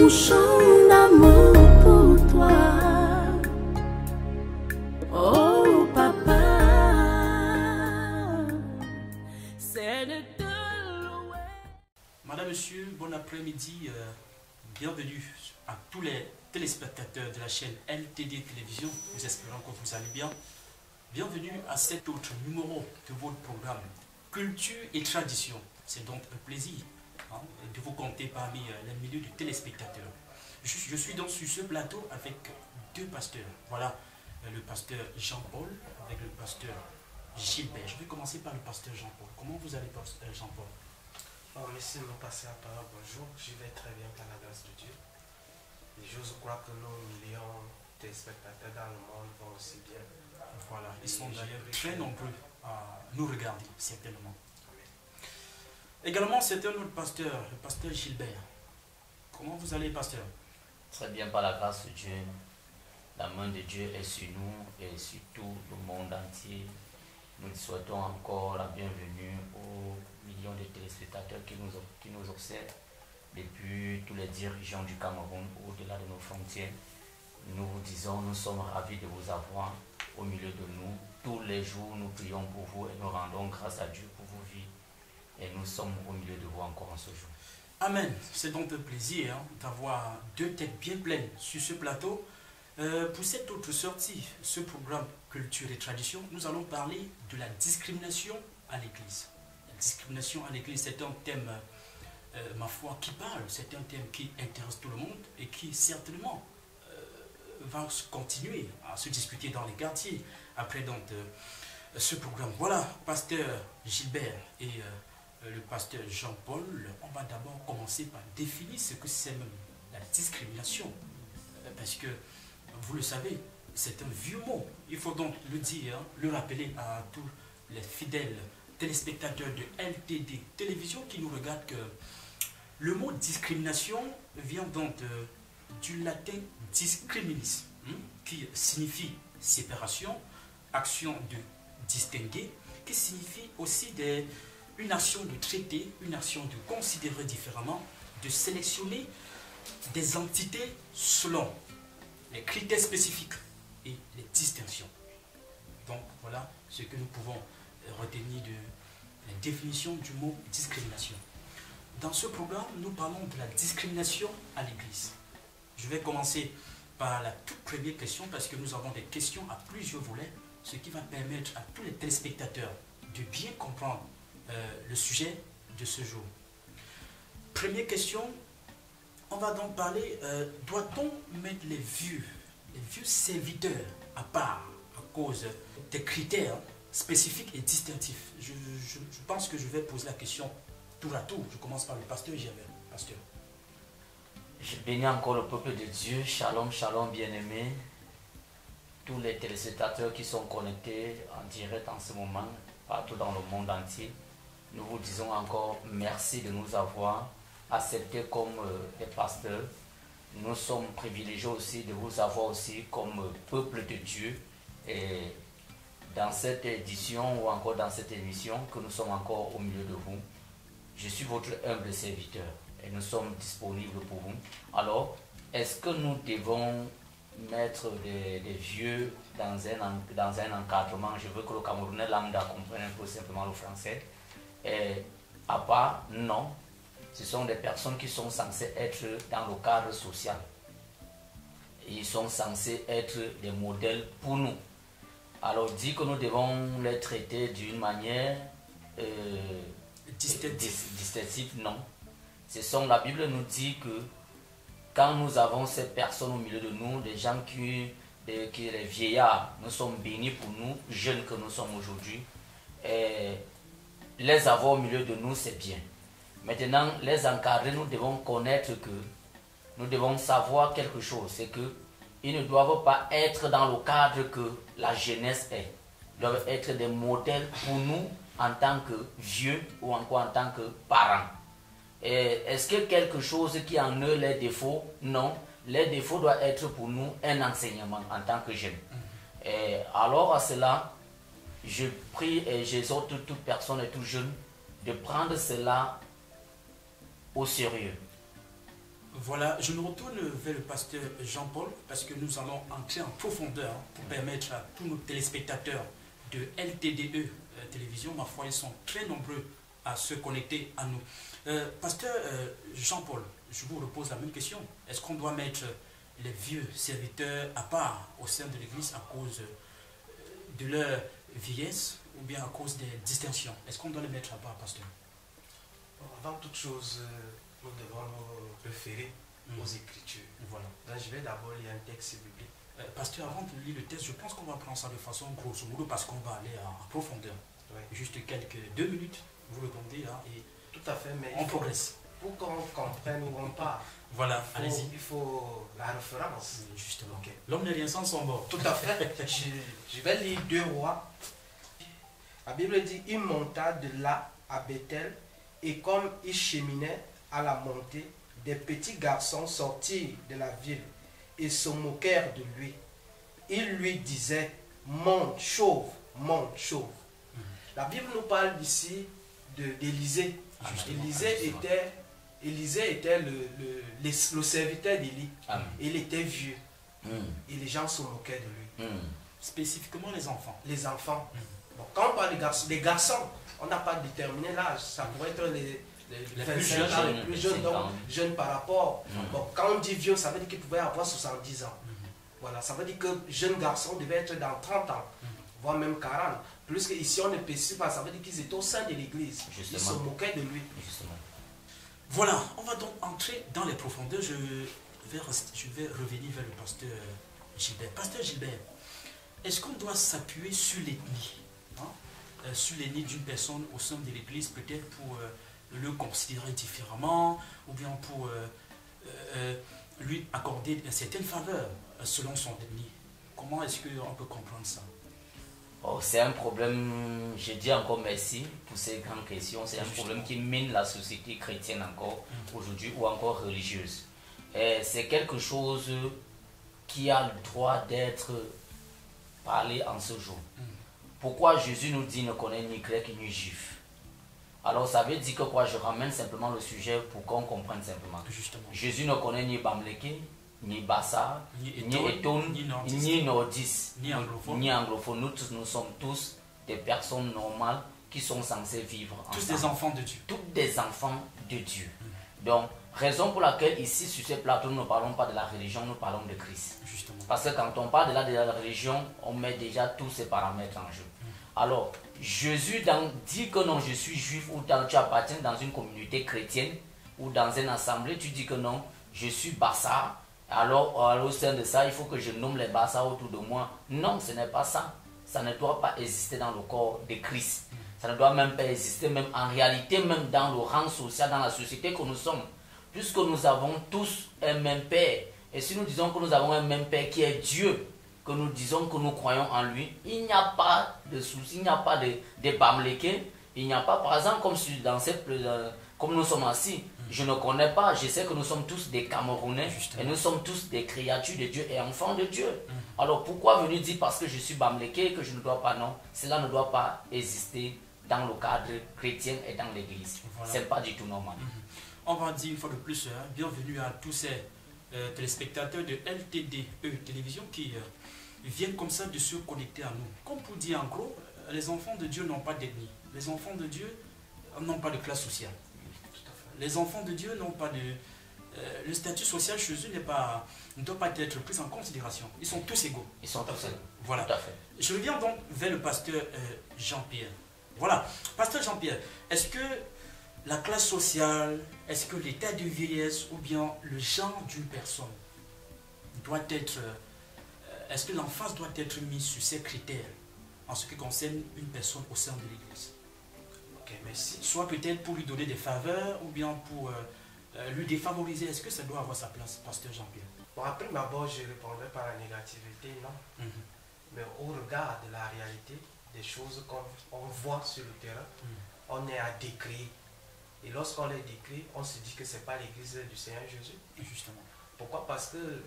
mon chant d'amour pour toi. Oh papa, c'est de te louer. Madame, monsieur, bon après-midi. Bienvenue à tous les téléspectateurs de la chaîne LTD Télévision. Nous espérons que vous allez bien. Bienvenue à cet autre numéro de votre programme Culture et Tradition. C'est donc un plaisir de vous compter parmi les milliers de téléspectateurs. Je suis donc sur ce plateau avec deux pasteurs. Voilà, le pasteur Jean-Paul avec le pasteur Gilbert. Je vais commencer par le pasteur Jean-Paul. Comment vous allez, pasteur Jean-Paul? Merci de nous passer la parole. Bonjour, je vais très bien par la grâce de Dieu. Et je crois que nos millions de téléspectateurs dans le monde vont aussi bien. Voilà, ils sont d'ailleurs très nombreux à nous regarder, certainement. Également, c'est un autre pasteur, le pasteur Gilbert. Comment vous allez, pasteur? Très bien par la grâce de Dieu. La main de Dieu est sur nous et sur tout le monde entier. Nous souhaitons encore la bienvenue aux millions de téléspectateurs qui nous observent depuis toutes les régions du Cameroun, au-delà de nos frontières. Nous vous disons, nous sommes ravis de vous avoir au milieu de nous. Tous les jours, nous prions pour vous et nous rendons grâce à Dieu pour vos vies. Et nous sommes au milieu de vous encore en ce jour. Amen. C'est donc un plaisir d'avoir deux têtes bien pleines sur ce plateau. Pour cette autre sortie, ce programme Culture et Tradition, nous allons parler de la discrimination à l'Église. La discrimination à l'Église, c'est un thème, ma foi, qui parle. C'est un thème qui intéresse tout le monde et qui certainement va continuer à se discuter dans les quartiers après donc ce programme. Voilà, pasteur Gilbert et le pasteur Jean-Paul, on va d'abord commencer par définir ce que c'est même la discrimination. Parce que, vous le savez, c'est un vieux mot. Il faut donc le dire, le rappeler à tous les fidèles téléspectateurs de LTD Télévision qui nous regardent que le mot discrimination vient donc du latin discriminis, qui signifie séparation, action de distinguer, qui signifie aussi une action de traiter, une action de considérer différemment, de sélectionner des entités selon les critères spécifiques et les distinctions. Donc voilà ce que nous pouvons retenir de la définition du mot discrimination. Dans ce programme, nous parlons de la discrimination à l'Église. Je vais commencer par la toute première question parce que nous avons des questions à plusieurs volets, ce qui va permettre à tous les téléspectateurs de bien comprendre le sujet de ce jour. Première question, on va donc parler, doit-on mettre les vieux serviteurs à part à cause des critères spécifiques et distinctifs? Je pense que je vais poser la question tour à tour. Je commence par le pasteur Gervais. Pasteur. Je bénis encore le peuple de Dieu. Shalom, shalom, bien-aimés. Tous les téléspectateurs qui sont connectés en direct en ce moment, partout dans le monde entier. Nous vous disons encore merci de nous avoir acceptés comme des pasteurs. Nous sommes privilégiés aussi de vous avoir aussi comme peuple de Dieu. Et dans cette édition ou encore dans cette émission que nous sommes encore au milieu de vous, je suis votre humble serviteur et nous sommes disponibles pour vous. Alors, est-ce que nous devons mettre des vieux dans un encadrement? Je veux que le Camerounais lambda comprenne un peu simplement le français. Et à part, non. Ce sont des personnes qui sont censées être dans le cadre social. Ils sont censés être des modèles pour nous. Alors, dit que nous devons les traiter d'une manière distinctive, non. La Bible nous dit que quand nous avons ces personnes au milieu de nous, des gens qui les vieillards, nous sommes bénis pour nous, jeunes que nous sommes aujourd'hui, et les avoir au milieu de nous, c'est bien. Maintenant, les encadrer, nous devons connaître que, nous devons savoir quelque chose, c'est que ils ne doivent pas être dans le cadre que la jeunesse est. Ils doivent être des modèles pour nous en tant que vieux ou encore en tant que parents. Est-ce que quelque chose qui en eux les défauts? Non. Les défauts doivent être pour nous un enseignement en tant que jeunes. Alors à cela, je prie et j'exhorte toute personne et tout jeune de prendre cela au sérieux. Voilà, je me retourne vers le pasteur Jean-Paul parce que nous allons entrer en profondeur pour permettre à tous nos téléspectateurs de LTDE Télévision, ma foi, ils sont très nombreux à se connecter à nous. Pasteur Jean-Paul, je vous repose la même question. Est-ce qu'on doit mettre les vieux serviteurs à part au sein de l'Église à cause de leur vieillesse ou bien à cause des distinctions? Est-ce qu'on doit les mettre à part, pasteur? Bon, avant toute chose, nous devons nous référer aux Écritures. Voilà. Donc je vais d'abord lire un texte biblique. Pasteur, avant de lire le texte, je pense qu'on va prendre ça de façon grosso modo parce qu'on va aller en profondeur. Oui. Juste quelques 2 minutes, vous répondez là et Tout à fait, mais on progresse. pour qu'on comprenne où on part, Voilà, allez-y. il faut la référence. Justement. Ok. L'homme n'est rien sans son bord. Tout à fait. Je vais lire 2 Rois. La Bible dit, il monta de là à Bethel, et comme il cheminait à la montée, des petits garçons sortirent de la ville et se moquèrent de lui. Ils lui disaient, monte chauve, monte chauve. La Bible nous parle ici d'Élisée. Élisée était le serviteur d'Élie. Il était vieux. Et les gens se moquaient de lui. Spécifiquement les enfants. Les enfants. Bon, quand on parle des garçons, on n'a pas déterminé l'âge. Ça pourrait être les Les 25 plus jeunes, ans, les plus jeunes, donc jeunes par rapport. Mm. Bon, quand on dit vieux, ça veut dire qu'il pouvait avoir 70 ans. Voilà, ça veut dire que jeune garçon devait être dans 30 ans, voire même 40. Plus qu'ici, on ne précise pas, ça veut dire qu'ils étaient au sein de l'église. Ils se moquaient de lui. Justement. Voilà, on va donc entrer dans les profondeurs. Je vais revenir vers le pasteur Gilbert. Pasteur Gilbert, est-ce qu'on doit s'appuyer sur l'ethnie, sur l'ethnie d'une personne au sein de l'église, peut-être pour le considérer différemment, ou bien pour lui accorder certaines faveurs selon son ethnie? Comment est-ce qu'on peut comprendre ça? Oh, c'est un problème, je dis encore merci pour ces grandes questions. C'est un problème qui mine la société chrétienne encore aujourd'hui ou encore religieuse. Et c'est quelque chose qui a le droit d'être parlé en ce jour. Pourquoi Jésus nous dit ne connaît ni grec ni juif? Alors ça veut dire que quoi? Je ramène simplement le sujet pour qu'on comprenne simplement. Justement. Jésus ne connaît ni Bamléké, ni Bassa, ni Eton, ni Nordis, ni anglophone. Nous tous, nous sommes tous des personnes normales qui sont censées vivre ensemble. Tous des enfants de Dieu. Tous des enfants de Dieu. Donc, raison pour laquelle ici, sur ce plateau, nous ne parlons pas de la religion, nous parlons de Christ. Justement. Parce que quand on parle de la religion, on met déjà tous ces paramètres en jeu. Alors, Jésus dit que non, je suis juif, ou tu appartiens dans une communauté chrétienne, ou dans une assemblée, tu dis que non, je suis Bassa. Alors, au sein de ça, il faut que je nomme les Bassa autour de moi. Non, ce n'est pas ça. Ça ne doit pas exister dans le corps de Christ. Ça ne doit même pas exister, même en réalité, même dans le rang social, dans la société que nous sommes. Puisque nous avons tous un même Père. Et si nous disons que nous avons un même Père qui est Dieu, que nous disons que nous croyons en lui, il n'y a pas de souci, il n'y a pas de Bamléké, il n'y a pas, par exemple, comme nous sommes assis, je ne connais pas, je sais que nous sommes tous des Camerounais, et nous sommes tous des créatures de Dieu et enfants de Dieu. Alors pourquoi venir dire parce que je suis Bamléké que je ne dois pas, non, cela ne doit pas exister dans le cadre chrétien et dans l'église. Voilà. Ce n'est pas du tout normal. On va dire une fois de plus, bienvenue à tous ces téléspectateurs de LTDE Télévision qui viennent comme ça de se connecter à nous. Comme pour dire en gros, les enfants de Dieu n'ont pas d'ethnie. Les enfants de Dieu n'ont pas de classe sociale. Les enfants de Dieu n'ont pas de... le statut social chez eux ne doit pas être pris en considération. Ils sont tous égaux. Ils sont tous égaux. Voilà. Tout à fait. Je reviens donc vers le pasteur Jean-Pierre. Voilà. Pasteur Jean-Pierre, est-ce que la classe sociale, est-ce que l'état de vieillesse ou bien le genre d'une personne doit être... est-ce que l'emphase doit être mise sur ces critères en ce qui concerne une personne au sein de l'Église? Ok, merci. Soit peut-être pour lui donner des faveurs ou bien pour lui défavoriser. Est-ce que ça doit avoir sa place, pasteur Jean-Pierre? Bon, après, d'abord, je répondrai par la négativité, non. Mais au regard de la réalité, des choses qu'on voit sur le terrain, on est à décrire. Et lorsqu'on les décrit, on se dit que ce n'est pas l'église du Seigneur Jésus. Justement. Pourquoi? Parce que,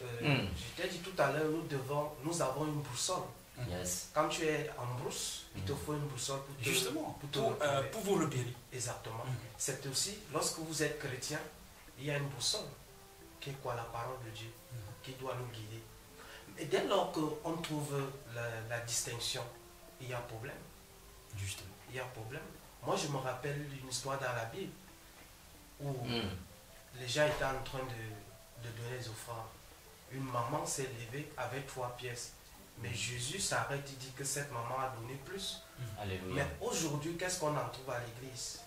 je t'ai dit tout à l'heure, nous avons une boussole. Yes. Quand tu es en brousse, il te faut une boussole pour te, justement, pour vous repérer. Exactement. C'est aussi, lorsque vous êtes chrétien, il y a une boussole. qui est quoi? La parole de Dieu, qui doit nous guider. Et dès lors qu'on trouve la distinction, il y a un problème. Justement. Il y a un problème. Moi, je me rappelle d'une histoire dans la Bible où les gens étaient en train de donner les offrandes. Une maman s'est levée avec 3 pièces. Mais Jésus s'arrête et dit que cette maman a donné plus. Alléluia. Mais aujourd'hui, qu'est-ce qu'on en trouve à l'église?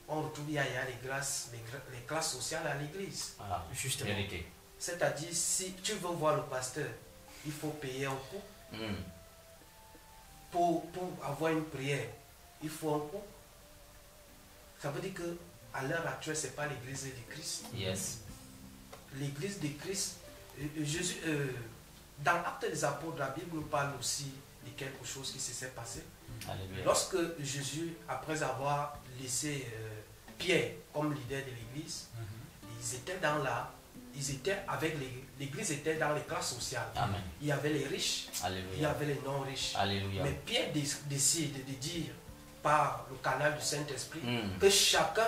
On retrouve, il y a les classes sociales à l'église. Voilà, Justement. vérité. C'est-à-dire, si tu veux voir le pasteur, il faut payer un coût. Pour avoir une prière, il faut un coût. Ça veut dire que à l'heure actuelle, ce n'est pas l'église de Christ. Yes. L'église de Christ, Jésus, dans l'Acte des Apôtres, la Bible nous parle aussi de quelque chose qui s'est passé. Alléluia. Lorsque Jésus, après avoir laissé Pierre comme leader de l'église, ils étaient avec l'église était dans les classes sociales. Amen. Il y avait les riches, il y Alléluia. avait les non riches. Alléluia. Mais Pierre décide de dire par le canal du Saint-Esprit Mm. que chacun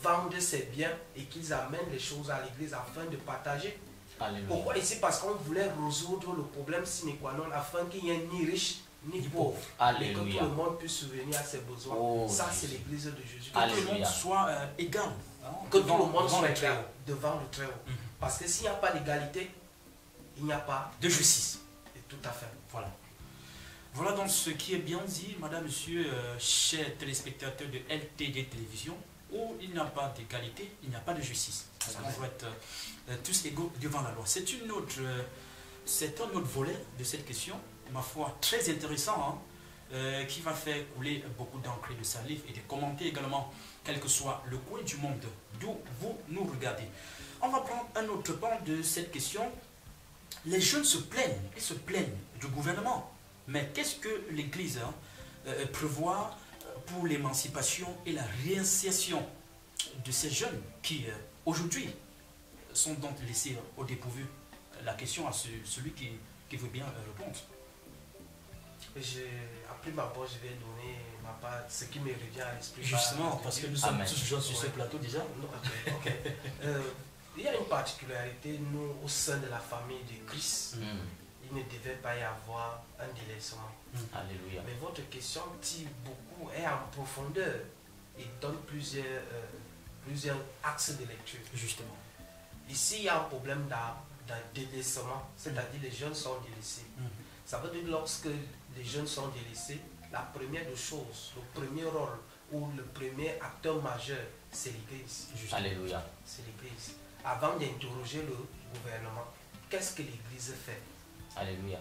vende ses biens et qu'ils amènent les choses à l'église afin de partager. Alléluia. Pourquoi ici? Parce qu'on voulait résoudre le problème sine qua non afin qu'il n'y ait ni riche ni pauvre. Et que tout Alléluia. le monde puisse subvenir à ses besoins. Oh, Ça, c'est Jésus. l'église de Jésus. Que tout le monde Alléluia. soit égal. Hein, Que tout devant- le monde devant soit le Très-Haut. égal devant le Très-Haut. Mhm. Parce que s'il n'y a pas d'égalité, il n'y a pas De justice. de tout à fait. Voilà. Voilà donc ce qui est bien dit, madame, monsieur, chers téléspectateurs de LTD Télévision, où il n'y a pas d'égalité, il n'y a pas de justice. Parce qu'on doit être tous égaux devant la loi. C'est un autre volet de cette question, ma foi, très intéressant, hein, qui va faire couler beaucoup d'encre et de salive et de commenter également, quel que soit le coin du monde d'où vous nous regardez. On va prendre un autre pan de cette question. Les jeunes se plaignent, ils se plaignent du gouvernement. Mais qu'est-ce que l'Église prévoit pour l'émancipation et la réinsertion de ces jeunes qui, aujourd'hui, sont donc laissés au dépourvu? La question à celui qui veut bien répondre. À prime abord, je vais donner ma part, ce qui me revient à l'esprit. Justement, parce que nous sommes Amen. tous jeunes sur ce plateau déjà. Non, ok. Il y a une particularité, nous, au sein de la famille de Christ, il ne devait pas y avoir un délaissement. Alléluia. Mais votre question tire beaucoup, est en profondeur et donne plusieurs axes de lecture. Justement. Ici, il y a un problème d'un délaissement, c'est-à-dire les jeunes sont délaissés. Ça veut dire que lorsque les jeunes sont délaissés, la première des choses, le premier rôle ou le premier acteur majeur, c'est l'Église. Alléluia. C'est l'Église. Avant d'interroger le gouvernement, qu'est-ce que l'Église fait? Alléluia.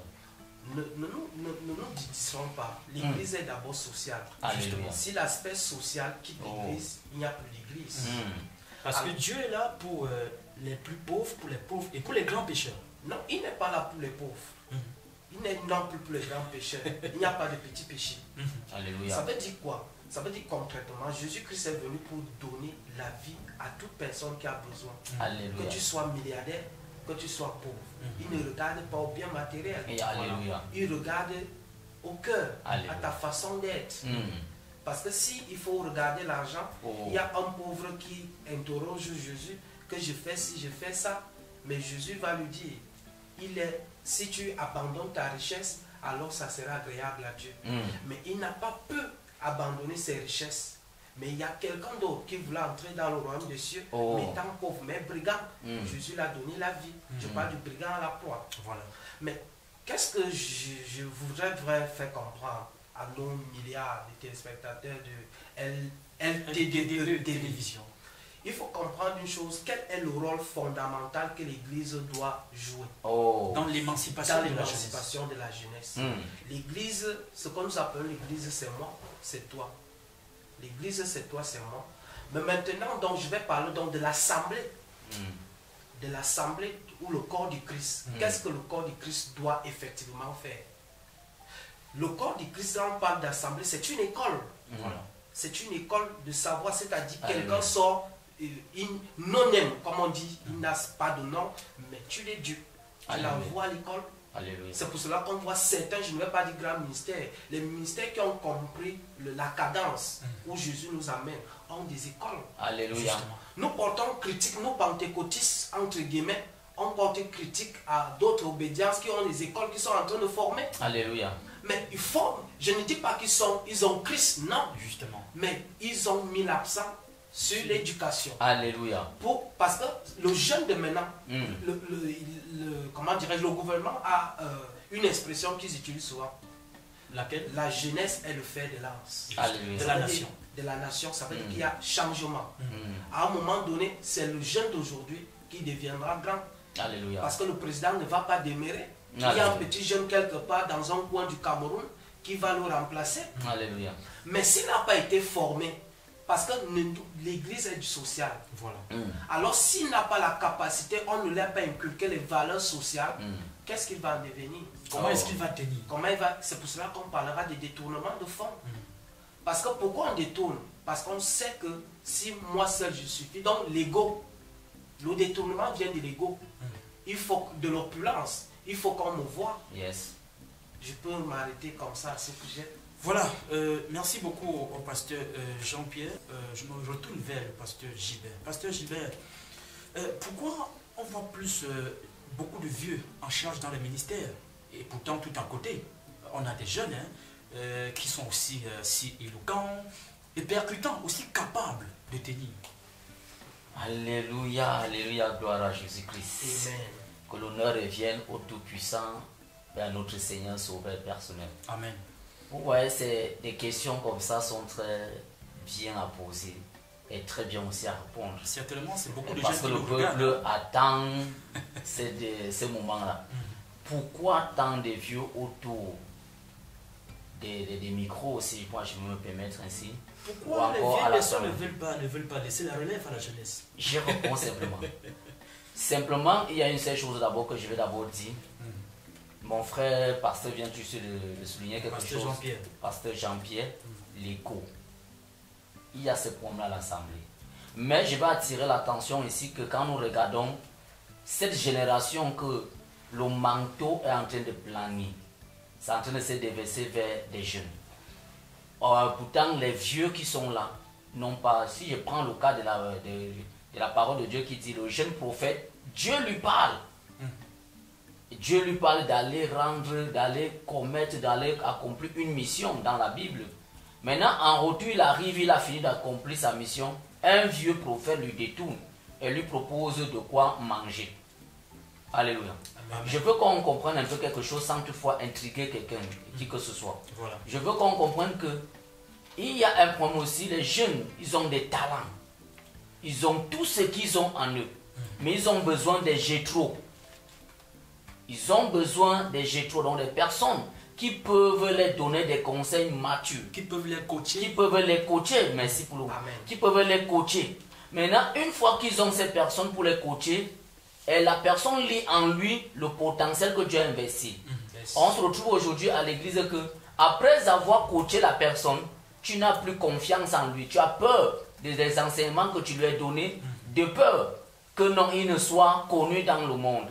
Ne nous distrayons pas. L'Église est d'abord sociale. Alléluia. Justement, si l'aspect social quitte l'Église, il n'y a plus d'Église. Parce que Dieu est là pour les plus pauvres, pour les pauvres et pour les grands pécheurs. Non, il n'est pas là pour les pauvres. Il n'est non plus pour les grands pécheurs. Il n'y a pas de petits péchés. Alléluia. Ça veut dire quoi? Ça veut dire concrètement, Jésus-Christ est venu pour donner la vie à toute personne qui a besoin. Alléluia. Que tu sois milliardaire, que tu sois pauvre. Il ne regarde pas au bien matériel. Et alléluia. Il regarde au cœur, Alléluia. à ta façon d'être. Parce que si il faut regarder l'argent, il y a un pauvre qui interroge Jésus, que je fais ci, je fais ça. Mais Jésus va lui dire, si tu abandonnes ta richesse, alors ça sera agréable à Dieu. Mais il n'a pas pu abandonner ses richesses. Mais il y a quelqu'un d'autre qui voulait entrer dans le royaume des cieux, mais étant pauvre, mais brigand. Jésus l'a donné la vie. Je parle du brigand à la croix. Voilà. Mais qu'est-ce que je voudrais faire comprendre à nos milliards de téléspectateurs de LTD Télévision? Il faut comprendre une chose, quel est le rôle fondamental que l'Église doit jouer dans l'émancipation de la jeunesse. L'Église, ce que nous appelons l'Église, c'est moi, c'est toi. L'Église, c'est toi, c'est moi. Mais maintenant, donc, je vais parler donc de l'Assemblée. De l'Assemblée ou le corps du Christ. Qu'est-ce que le corps du Christ doit effectivement faire? Le corps du Christ, quand on parle d'Assemblée, c'est une école. Voilà. C'est une école de savoir, c'est-à-dire quelqu'un sort non-aime, comme on dit, il n'a pas de nom, mais tu l'es Dieu. Tu l'envoies à l'école. C'est pour cela qu'on voit certains, je ne vais pas dire grands ministères, les ministères qui ont compris la cadence où Jésus nous amène. ont des écoles. Alléluia. Justement. Nous portons critique, nous pentecôtistes, entre guillemets, on porte critique à d'autres obédiences qui ont des écoles qui sont en train de former. Alléluia. Mais ils forment. Je ne dis pas ils ont Christ, non. Justement. Mais ils ont mis l'accent sur l'éducation. Alléluia. Parce que le jeune de maintenant, Mm. comment dirais-je, le gouvernement a une expression qu'ils utilisent souvent. Laquelle? La jeunesse est le fer de lance. Alléluia. De la nation. De la nation, ça veut dire Mm. qu'il y a changement. Mm. À un moment donné, c'est le jeune d'aujourd'hui qui deviendra grand. Alléluia. Parce que le président ne va pas demeurer. Il y a Alléluia. un petit jeune quelque part dans un coin du Cameroun qui va le remplacer. Alléluia. Mais s'il n'a pas été formé, parce que l'église est du social, Voilà. Mm. alors s'il n'a pas la capacité, on ne lui a pas inculqué les valeurs sociales, Mm. qu'est-ce qu'il va en devenir? Comment Oh. est-ce qu'il va tenir? Comment il va? C'est pour cela qu'on parlera des détournements de fonds. Parce que pourquoi on détourne? Parce qu'on sait que si moi seul je suffis, donc l'ego, le détournement vient de l'ego. Il faut de l'opulence, il faut qu'on me voie. Yes. Je peux m'arrêter comme ça à ce sujet. Voilà, merci beaucoup au pasteur Jean-Pierre. Je me retourne vers le pasteur Gilbert. Pasteur Gilbert, pourquoi on voit plus beaucoup de vieux en charge dans le ministère? Et pourtant, tout à côté, on a des jeunes qui sont aussi si éloquents et percutants, aussi capables de tenir. Alléluia. Alléluia. Gloire à Jésus-Christ. Amen. Que l'honneur revienne au Tout-Puissant et à notre Seigneur Sauveur personnel. Amen. Vous voyez, des questions comme ça sont très bien à poser et très bien aussi à répondre. Certainement, c'est beaucoup de Parce gens que qui le nous regardent. peuple attend ces moments-là. Pourquoi tant de vieux autour des micros aussi, moi je peux me permettre ainsi? Pourquoi Ou les encore à vieilles la personnes fin. ne veulent pas laisser la relève à la jeunesse? Je réponds simplement. Simplement, il y a une seule chose d'abord que je vais d'abord dire. Mon frère, pasteur, vient juste de souligner quelque Pasteur chose. Jean-Pierre. Pasteur Jean-Pierre, l'écho. Il y a ce problème à l'Assemblée. Mais je vais attirer l'attention ici que quand nous regardons cette génération que le manteau est en train de planer, c'est en train de se déverser vers des jeunes. Pourtant, les vieux qui sont là, non pas, si je prends le cas de la parole de Dieu qui dit, le jeune prophète, Dieu lui parle. Dieu lui parle d'aller rendre, d'aller commettre, d'aller accomplir une mission dans la Bible. Maintenant, en retour, il arrive, il a fini d'accomplir sa mission. Un vieux prophète lui détourne et lui propose de quoi manger. Alléluia. Amen. Je veux qu'on comprenne un peu quelque chose sans toutefois intriguer quelqu'un, qui que ce soit. Voilà. Je veux qu'on comprenne que il y a un problème aussi, les jeunes, ils ont des talents. Ils ont tout ce qu'ils ont en eux. Mais ils ont besoin des Jétro. Ils ont besoin des Jétro, donc des personnes qui peuvent leur donner des conseils matures. Qui peuvent les coacher. Qui peuvent les coacher, merci pour le mot. Amen. Qui peuvent les coacher. Maintenant, une fois qu'ils ont ces personnes pour les coacher, et la personne lit en lui le potentiel que Dieu a investi. Yes. On se retrouve aujourd'hui à l'église que, après avoir coaché la personne, tu n'as plus confiance en lui. Tu as peur des enseignements que tu lui as donnés, de peur que non, il ne soit connu dans le monde.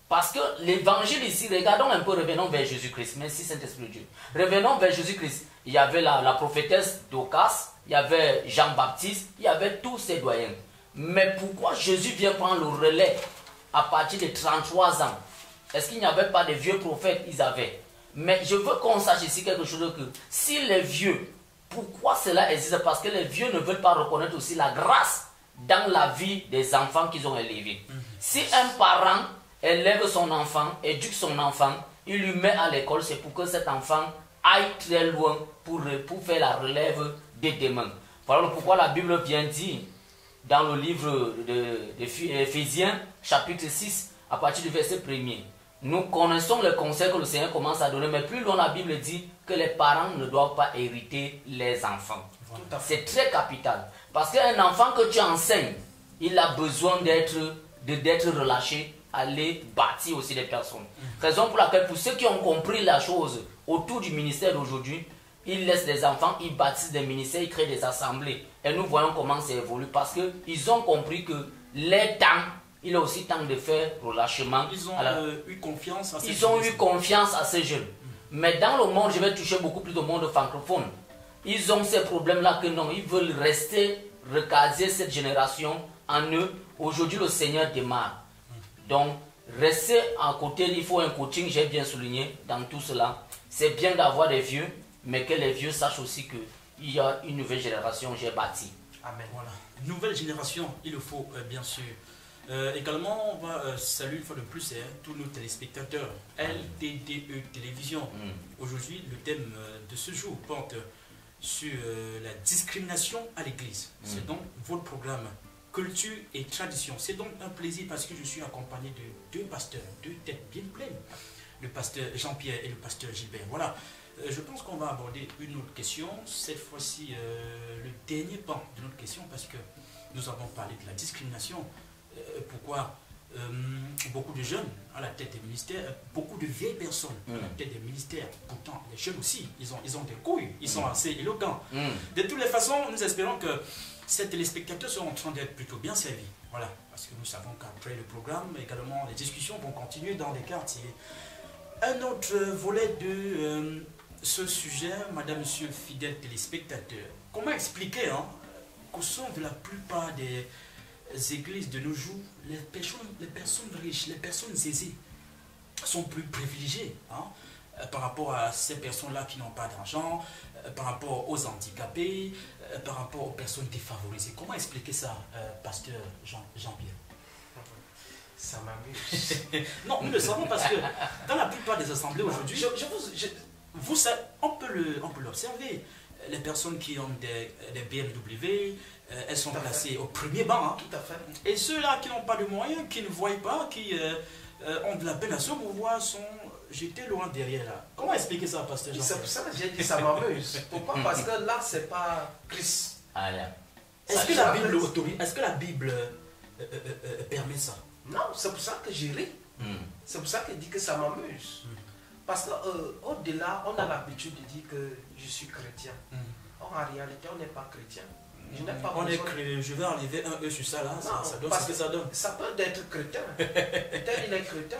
Parce que l'évangile ici, regardons un peu, revenons vers Jésus-Christ. Merci Saint-Esprit de Dieu. Revenons vers Jésus-Christ. Il y avait la prophétesse Docas, il y avait Jean-Baptiste, il y avait tous ces doyens. Mais pourquoi Jésus vient prendre le relais à partir de 33 ans? Est-ce qu'il n'y avait pas de vieux prophètes? Ils avaient. Mais je veux qu'on sache ici quelque chose que si les vieux, pourquoi cela existe? Parce que les vieux ne veulent pas reconnaître aussi la grâce dans la vie des enfants qu'ils ont élevés. Si un parent élève son enfant, éduque son enfant, il lui met à l'école, c'est pour que cet enfant aille très loin pour faire la relève de demain. Voilà pourquoi la Bible vient dire dans le livre d'Éphésiens, chapitre 6, à partir du verset 1er. Nous connaissons les conseils que le Seigneur commence à donner, mais plus loin la Bible dit que les parents ne doivent pas hériter les enfants. C'est très capital. Parce qu'un enfant que tu enseignes, il a besoin d'être relâché, aller bâtir aussi des personnes. Raison pour laquelle, pour ceux qui ont compris la chose autour du ministère d'aujourd'hui, ils laissent des enfants, ils bâtissent des ministères, ils créent des assemblées. Et nous voyons comment ça évolue parce qu'ils ont compris que les temps, il est aussi temps de faire relâchement. Ils ont eu confiance à ces Ils ont eu confiance à ces jeunes. Mais dans le monde, je vais toucher beaucoup plus de monde francophone. ils ont ces problèmes-là que non, ils veulent rester, recaser cette génération en eux. Aujourd'hui, le Seigneur démarre. Donc, rester à côté, il faut un coaching, j'ai bien souligné dans tout cela. C'est bien d'avoir des vieux, mais que les vieux sachent aussi qu'il y a une nouvelle génération, j'ai bâti. Amen. Voilà. Nouvelle génération, il le faut, bien sûr. Également, on va saluer une fois de plus tous nos téléspectateurs. LTDE Télévision. Aujourd'hui, le thème de ce jour porte sur la discrimination à l'église. C'est donc votre programme culture et tradition. C'est donc un plaisir parce que je suis accompagné de deux pasteurs, deux têtes bien pleines. Le pasteur Jean-Pierre et le pasteur Gilbert. Voilà. Je pense qu'on va aborder une autre question. Cette fois-ci, le dernier pan de notre question parce que nous avons parlé de la discrimination. Pourquoi beaucoup de jeunes à la tête des ministères, beaucoup de vieilles personnes à la tête des ministères, pourtant les jeunes aussi, ils ont des couilles, ils sont assez éloquents. De toutes les façons, nous espérons que ces téléspectateurs sont en train d'être plutôt bien servis. Voilà, parce que nous savons qu'après le programme, également les discussions vont continuer dans les quartiers. Un autre volet de ce sujet, madame, monsieur, fidèles téléspectateurs, comment expliquer qu'au sein de la plupart des églises de nos jours, les personnes riches, les personnes aisées sont plus privilégiées par rapport à ces personnes-là qui n'ont pas d'argent, par rapport aux handicapés, par rapport aux personnes défavorisées. Comment expliquer ça, pasteur Jean-Pierre? Ça m'amuse. Non, nous le savons parce que dans la plupart des assemblées aujourd'hui, on peut l'observer. Les personnes qui ont des BMW, elles sont placées au premier banc. Tout à fait. Et ceux-là qui n'ont pas de moyens, qui ne voient pas, qui ont de la peine à se mouvoir, sont jetés loin derrière là. Comment expliquer ça, pasteur Jean? C'est pour ça que j'ai dit ça m'amuse. Pourquoi? Parce que là, c'est pas Christ. Est-ce que la Bible permet ça? Non, c'est pour ça que j'ai ri. C'est pour ça que je dis que ça m'amuse. Parce qu'au-delà, on a l'habitude de dire que je suis chrétien. Or, en réalité, on n'est pas chrétien. Je n'ai pas besoin... Je vais enlever un E sur ça là. Non, ça donne parce ce que ça donne. Ça peut être chrétien. Peut-être il est chrétien.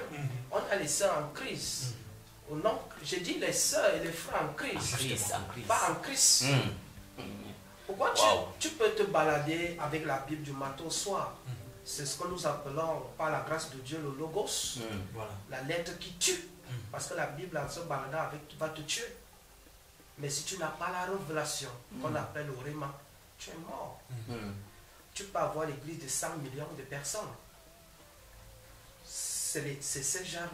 On a les sœurs en Christ. Non, j'ai dit les sœurs et les frères en Christ. Pas en Christ. Pourquoi tu peux te balader avec la Bible du matin au soir? C'est ce que nous appelons, par la grâce de Dieu, le logos. Voilà. La lettre qui tue. Parce que la Bible, en se baladant avec, va te tuer. Mais si tu n'as pas la révélation, qu'on appelle le Réma, tu es mort. Tu peux avoir l'église de 100 millions de personnes. C'est ce genre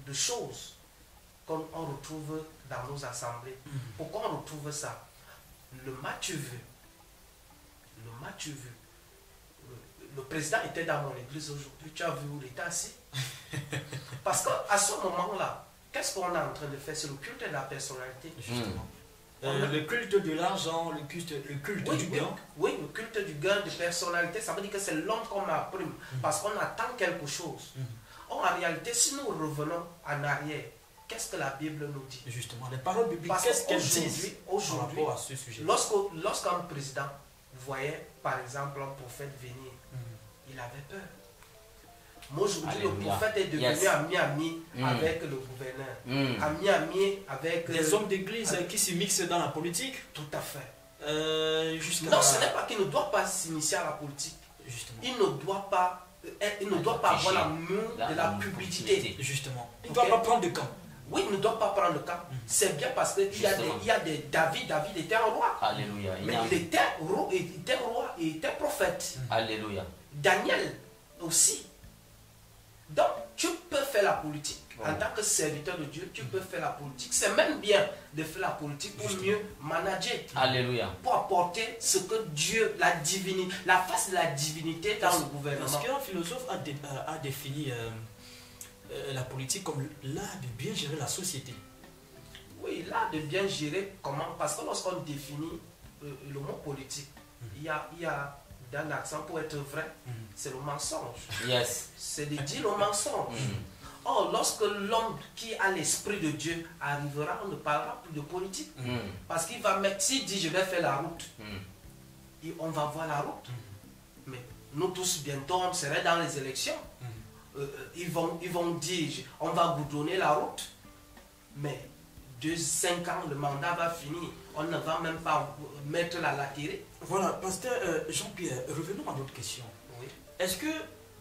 de choses qu'on retrouve dans nos assemblées. Pourquoi on retrouve ça? Le match vu. Le match vu. Le président était dans mon église aujourd'hui. Tu as vu où il était assis? Parce qu'à ce moment-là, qu'est-ce qu'on est en train de faire? C'est le culte de la personnalité. Justement. Le culte de l'argent, le culte du gain. Oui, le culte du gain de personnalité, ça veut dire que c'est l'homme qu'on m'apprime. Parce qu'on attend quelque chose. Or, en réalité, si nous revenons en arrière, qu'est-ce que la Bible nous dit? Justement, les paroles bibliques, qu'est-ce qu'elles disent aujourd'hui, par rapport à ce sujet? Lorsqu'un président voyait, par exemple, un prophète venir, il avait peur. Moi, aujourd'hui, le prophète est devenu ami avec le gouverneur. Ami avec... Des hommes d'église qui se mixent dans la politique. Tout à fait. Non, ce n'est pas qu'il ne doit pas s'initier à la politique. Justement. Il ne doit pas avoir la main de la publicité. Justement. Il ne doit pas prendre de camp. Oui, il ne doit pas prendre le camp. C'est bien parce qu'il y a des David était un roi. Alléluia. Mais il était roi, il était prophète. Alléluia. Daniel aussi. Donc, tu peux faire la politique. En tant que serviteur de Dieu, tu peux faire la politique. C'est même bien de faire la politique pour mieux manager. Alléluia. Pour apporter ce que Dieu, la divinité, la face de la divinité dans le gouvernement. Parce qu'un philosophe a défini la politique comme l'art de bien gérer la société. Oui, l'art de bien gérer, comment? Parce que lorsqu'on définit le mot politique, il y a d'un accent pour être vrai, c'est le mensonge. Yes. C'est de dire le mensonge. Or, lorsque l'homme qui a l'esprit de Dieu arrivera, on ne parlera plus de politique. Parce qu'il va mettre, s'il dit je vais faire la route, on va voir la route. Mais nous tous, bientôt, on serait dans les élections. Ils vont dire on va goudronner la route. Mais 5 ans, le mandat va finir. On ne va même pas mettre la latérée. Voilà, pasteur Jean-Pierre, revenons à notre question. Oui. Est-ce que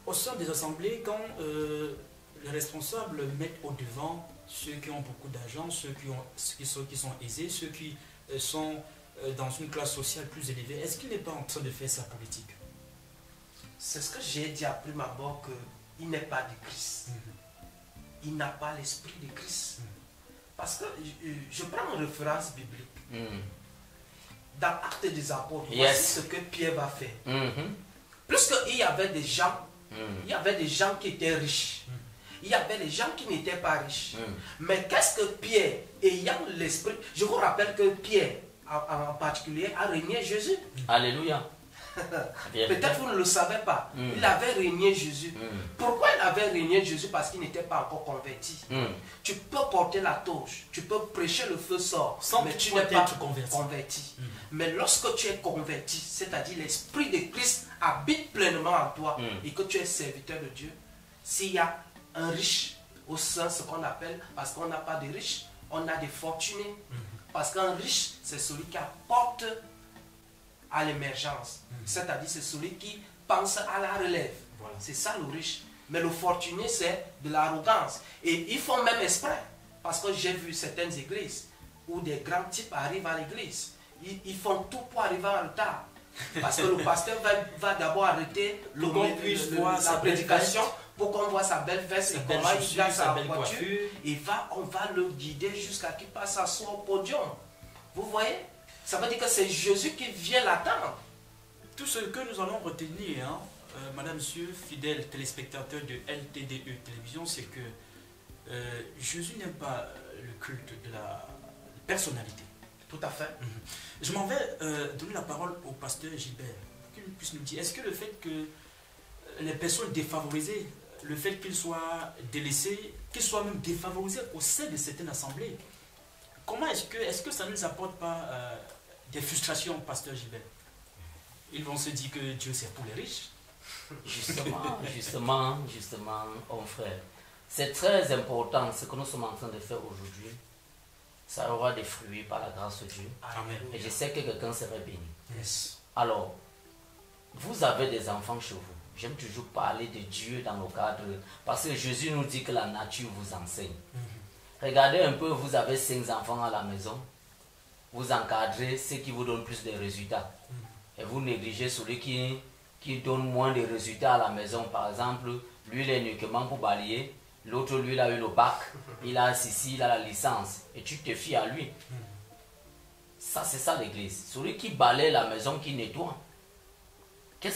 au sein des assemblées, quand les responsables mettent au devant ceux qui ont beaucoup d'argent, ceux qui sont aisés, ceux qui sont dans une classe sociale plus élevée, est-ce qu'il n'est pas en train de faire sa politique? C'est ce que j'ai dit à prime abord, qu'il n'est pas de Christ. Il n'a pas l'esprit de Christ. Parce que je prends une référence biblique. Dans Actes des Apôtres, voici ce que Pierre va faire. Puisqu'il y avait des gens, il y avait des gens qui étaient riches. Il y avait des gens qui n'étaient pas riches. Mais qu'est-ce que Pierre, ayant l'esprit, je vous rappelle que Pierre, en particulier, a régné Jésus. Alléluia. Peut-être vous ne le savez pas. Il avait régné Jésus. Pourquoi il avait régné Jésus? Parce qu'il n'était pas encore converti. Tu peux porter la torche, tu peux prêcher le feu sort, mais tu n'es pas converti. Mais lorsque tu es converti, c'est-à-dire l'esprit de Christ habite pleinement en toi et que tu es serviteur de Dieu, s'il y a un riche au sein, ce qu'on appelle, parce qu'on n'a pas de riches, on a des fortunés. Parce qu'un riche, c'est celui qui apporte à l'émergence. C'est-à-dire c'est celui qui pense à la relève. Voilà. C'est ça le riche. Mais le fortuné, c'est de l'arrogance. Et ils font même exprès. Parce que j'ai vu certaines églises où des grands types arrivent à l'église. Ils font tout pour arriver en retard. Parce que le pasteur va d'abord arrêter la prédication pour qu'on voit sa belle veste et comment il gagne sa voiture. On va le guider jusqu'à qu'il passe s'asseoir au podium. Vous voyez? Ça veut dire que c'est Jésus qui vient l'attendre. Tout ce que nous allons retenir, madame, monsieur, fidèles téléspectateurs de LTDE Télévision, c'est que Jésus n'aime pas le culte de la personnalité. Tout à fait. Je m'en vais donner la parole au pasteur Gilbert, qu'il puisse nous dire, est-ce que le fait que les personnes défavorisées, le fait qu'ils soient délaissés, qu'ils soient même défavorisés au sein de certaines assemblées, comment est-ce que ça ne nous apporte pas des frustrations, pasteur Gilbert? Ils vont se dire que Dieu c'est pour les riches. Justement, mon frère, c'est très important ce que nous sommes en train de faire aujourd'hui. Ça aura des fruits par la grâce de Dieu. Amen. Et je sais que quelqu'un serait béni. Yes. Alors, vous avez des enfants chez vous. J'aime toujours parler de Dieu dans le cadre, parce que Jésus nous dit que la nature vous enseigne. Regardez un peu, vous avez 5 enfants à la maison, vous encadrez ceux qui vous donnent plus de résultats. Et vous négligez celui qui donne moins de résultats à la maison. Par exemple, lui il est uniquement pour balayer, l'autre lui il a eu le bac, il a ceci, il a la licence, et tu te fies à lui. Ça c'est ça l'église. Celui qui balaye la maison, qui nettoie,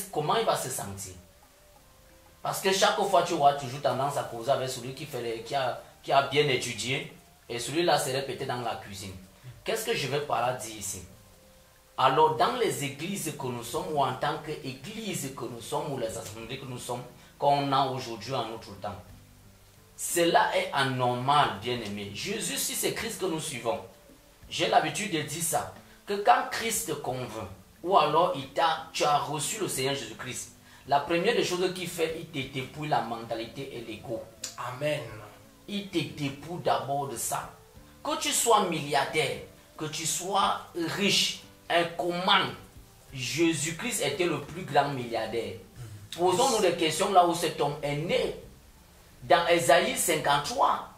comment il va se sentir? Parce que chaque fois tu auras toujours tendance à causer avec celui qui a bien étudié, et celui-là serait peut-être dans la cuisine. Qu'est-ce que je vais par là dire ici? Alors dans les églises que nous sommes, ou en tant qu'église que nous sommes, ou les assemblées que nous sommes, qu'on a aujourd'hui en notre temps, cela est anormal, bien aimé. Jésus, si c'est Christ que nous suivons, j'ai l'habitude de dire ça, que quand Christ te convainc, ou alors tu as reçu le Seigneur Jésus-Christ, la première des choses qu'il fait, il te dépouille la mentalité et l'ego. Amen. Il te dépouille d'abord de ça. Que tu sois milliardaire, que tu sois riche, comment Jésus-Christ était le plus grand milliardaire? Posons-nous des questions là où cet homme est né. Dans Ésaïe 53,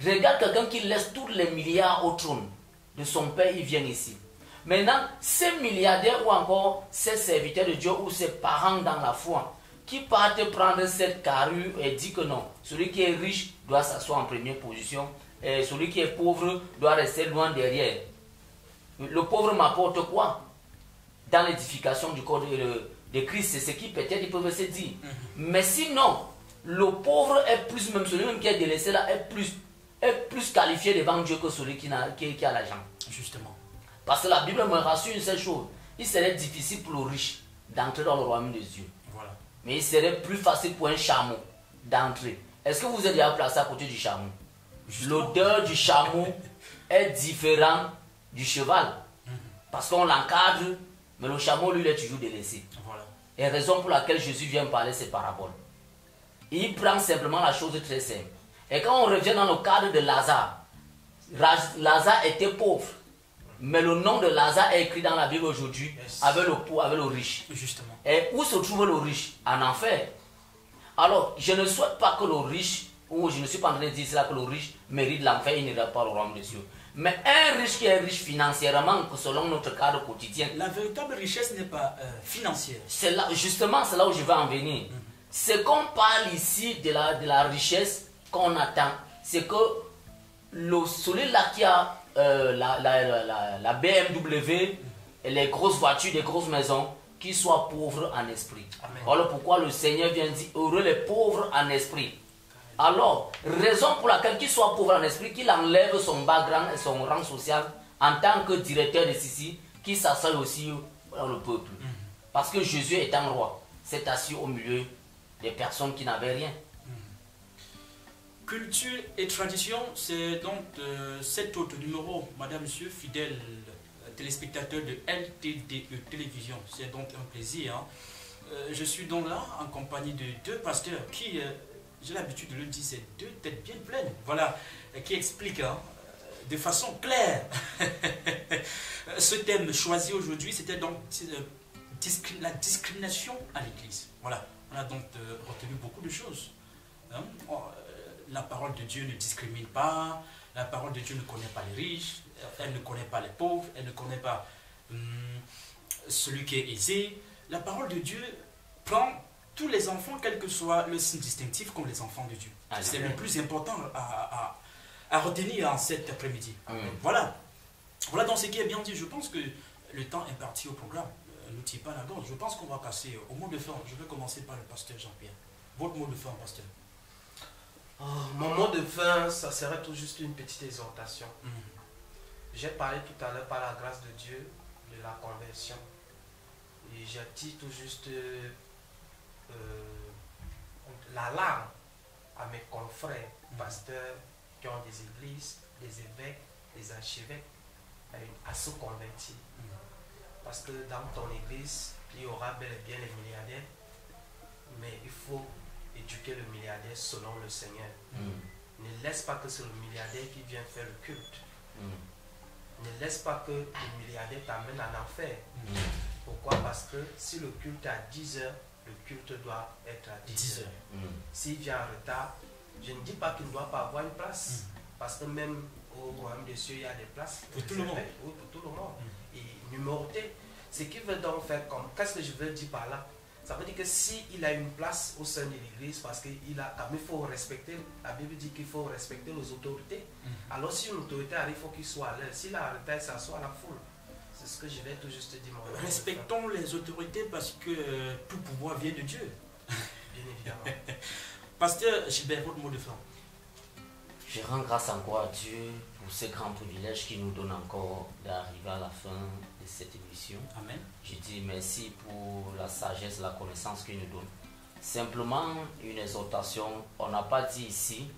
regarde quelqu'un qui laisse tous les milliards au trône de son père, il vient ici. Maintenant, ces milliardaires ou encore ces serviteurs de Dieu ou ces parents dans la foi qui partent prendre cette carrure et disent que non, celui qui est riche doit s'asseoir en première position et celui qui est pauvre doit rester loin derrière. Le pauvre m'apporte quoi? Dans l'édification du corps de Christ, c'est ce qui peut-être ils peuvent se dire. Mais sinon, le pauvre est plus, même celui même qui est délaissé là, est plus qualifié devant Dieu que celui qui a l'argent. Justement. Parce que la Bible me rassure une seule chose. Il serait difficile pour le riche d'entrer dans le royaume des cieux. Voilà. Mais il serait plus facile pour un chameau d'entrer. Est-ce que vous êtes déjà placé à côté du chameau? L'odeur du chameau est différente du cheval. Parce qu'on l'encadre, mais le chameau, lui, il est toujours délaissé. Voilà. Et raison pour laquelle Jésus vient parler ces paraboles. Il prend simplement la chose très simple. Et quand on revient dans le cadre de Lazare, Lazare était pauvre. Mais le nom de Lazare est écrit dans la Bible aujourd'hui avec le pauvre, avec le riche. Justement. Et où se trouve le riche? En enfer. Alors, je ne souhaite pas que le riche, ou je ne suis pas en train de dire cela, que le riche mérite l'enfer et n'ira pas au royaume des cieux. Mais un riche qui est riche financièrement, selon notre cadre quotidien, La véritable richesse n'est pas financière. c'est là, justement, c'est là où je vais en venir. Ce qu'on parle ici de la richesse qu'on attend, c'est que celui-là qui a la BMW, et les grosses voitures, les grosses maisons, qu'il soit pauvre en esprit. Amen. Voilà pourquoi le Seigneur vient dire heureux les pauvres en esprit. Alors, raison pour laquelle qu'il soit pauvre en esprit, qu'il enlève son background et son rang social en tant que directeur de ceci, qu'il s'assoie aussi dans le peuple. Parce que Jésus étant roi, s'est assis au milieu des personnes qui n'avaient rien. Culture et tradition, c'est donc cet autre numéro, madame, monsieur, fidèle téléspectateur de LTDE Télévision. C'est donc un plaisir. Hein. Je suis donc là en compagnie de deux pasteurs qui, j'ai l'habitude de le dire, c'est deux têtes bien pleines. Voilà, qui expliquent de façon claire ce thème choisi aujourd'hui. C'était donc la discrimination à l'église. Voilà, on a donc retenu beaucoup de choses. Hein. La parole de Dieu ne discrimine pas, la parole de Dieu ne connaît pas les riches, elle ne connaît pas les pauvres, elle ne connaît pas celui qui est aisé. La parole de Dieu prend tous les enfants, quel que soit le signe distinctif, comme les enfants de Dieu. C'est le plus important à retenir en cet après-midi. Voilà. Voilà donc ce qui est bien dit. Je pense que le temps est parti au programme. Ne tire pas la gorge. Je pense qu'on va passer au mot de fin. Je vais commencer par le pasteur Jean-Pierre. Votre mot de fin, pasteur. Mon mot de fin, ça serait tout juste une petite exhortation. J'ai parlé tout à l'heure par la grâce de Dieu de la conversion. Et j'attire tout juste l'alarme à mes confrères pasteurs qui ont des églises, des évêques, des archevêques à se convertir. Parce que dans ton église, il y aura bel et bien les milliardaires, mais il faut éduquer le milliardaire selon le Seigneur. Ne laisse pas que c'est le milliardaire qui vient faire le culte. Ne laisse pas que le milliardaire t'amène en enfer. Pourquoi? Parce que si le culte est à 10 heures, le culte doit être à 10 heures. S'il vient en retard, je ne dis pas qu'il ne doit pas avoir une place. Parce que même au royaume des cieux, il y a des places. Pour tout le monde. Oui, pour tout le monde. Et numéroté. Ce qu'il veut donc faire comme... Qu'est-ce que je veux dire par là? Ça veut dire que s'il a une place au sein de l'église, parce qu'il a, comme il faut respecter, la Bible dit qu'il faut respecter les autorités. Alors si une autorité arrive, il faut qu'il soit à l'aise. S'il a arrêté, il s'assoit à la foule. C'est ce que je vais tout juste dire. Respectons les autorités parce que tout pouvoir vient de Dieu. Bien évidemment. Pasteur Gilbert, votre mot de fin. Je rends grâce encore à Dieu pour ce grand privilège qui nous donne encore d'arriver à la fin de cette émission. Amen. Je dis merci pour la sagesse, la connaissance qu'il nous donne. Simplement une exhortation, on n'a pas dit ici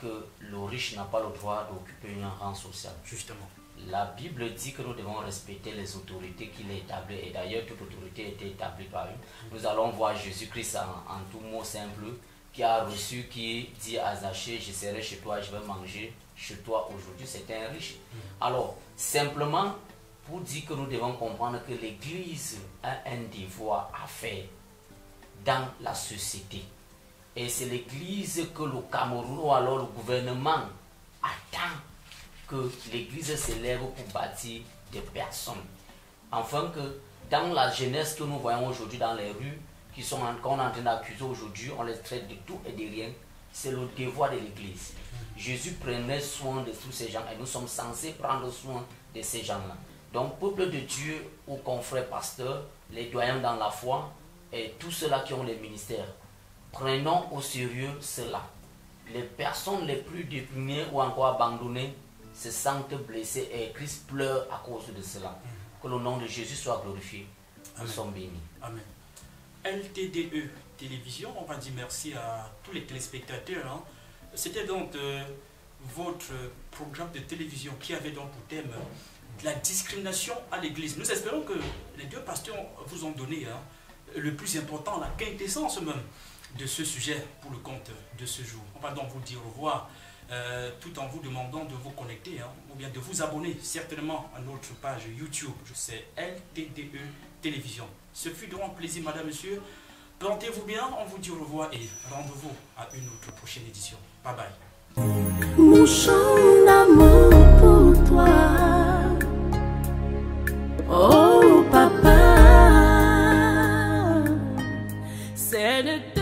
que le riche n'a pas le droit d'occuper un rang social. Justement. La Bible dit que nous devons respecter les autorités qu'il a établies, et d'ailleurs toute autorité a été établie par eux. Nous allons voir Jésus-Christ en tout mot simple, qui a reçu, qui dit à Zachée, je serai chez toi, je vais manger chez toi aujourd'hui. C'est un riche. Alors, simplement pour dire que nous devons comprendre que l'Église a un devoir à faire dans la société. Et c'est l'Église que le Cameroun ou alors le gouvernement attend que l'Église s'élève pour bâtir des personnes. Afin que dans la jeunesse que nous voyons aujourd'hui dans les rues, qu'on est en train d'accuser aujourd'hui, on les traite de tout et de rien. C'est le devoir de l'Église. Jésus prenait soin de tous ces gens et nous sommes censés prendre soin de ces gens-là. Donc, peuple de Dieu, aux confrères pasteurs, les doyens dans la foi et tous ceux-là qui ont les ministères, prenons au sérieux cela. Les personnes les plus déprimées ou encore abandonnées se sentent blessées et Christ pleure à cause de cela. Que le nom de Jésus soit glorifié. Nous sommes bénis. Amen. LTDE Télévision, on va dire merci à tous les téléspectateurs. Hein. C'était donc votre programme de télévision qui avait donc pour thème la discrimination à l'église. Nous espérons que les deux pasteurs vous ont donné le plus important, la quintessence même de ce sujet pour le compte de ce jour. On va donc vous dire au revoir. tout en vous demandant de vous connecter hein, ou bien de vous abonner certainement à notre page YouTube. C'est LTDE Télévision. Ce fut donc un plaisir, madame, monsieur. Portez-vous bien, on vous dit au revoir et rendez-vous à une autre prochaine édition. Bye bye. Mon chant d'amour pour toi. Oh papa, c'est le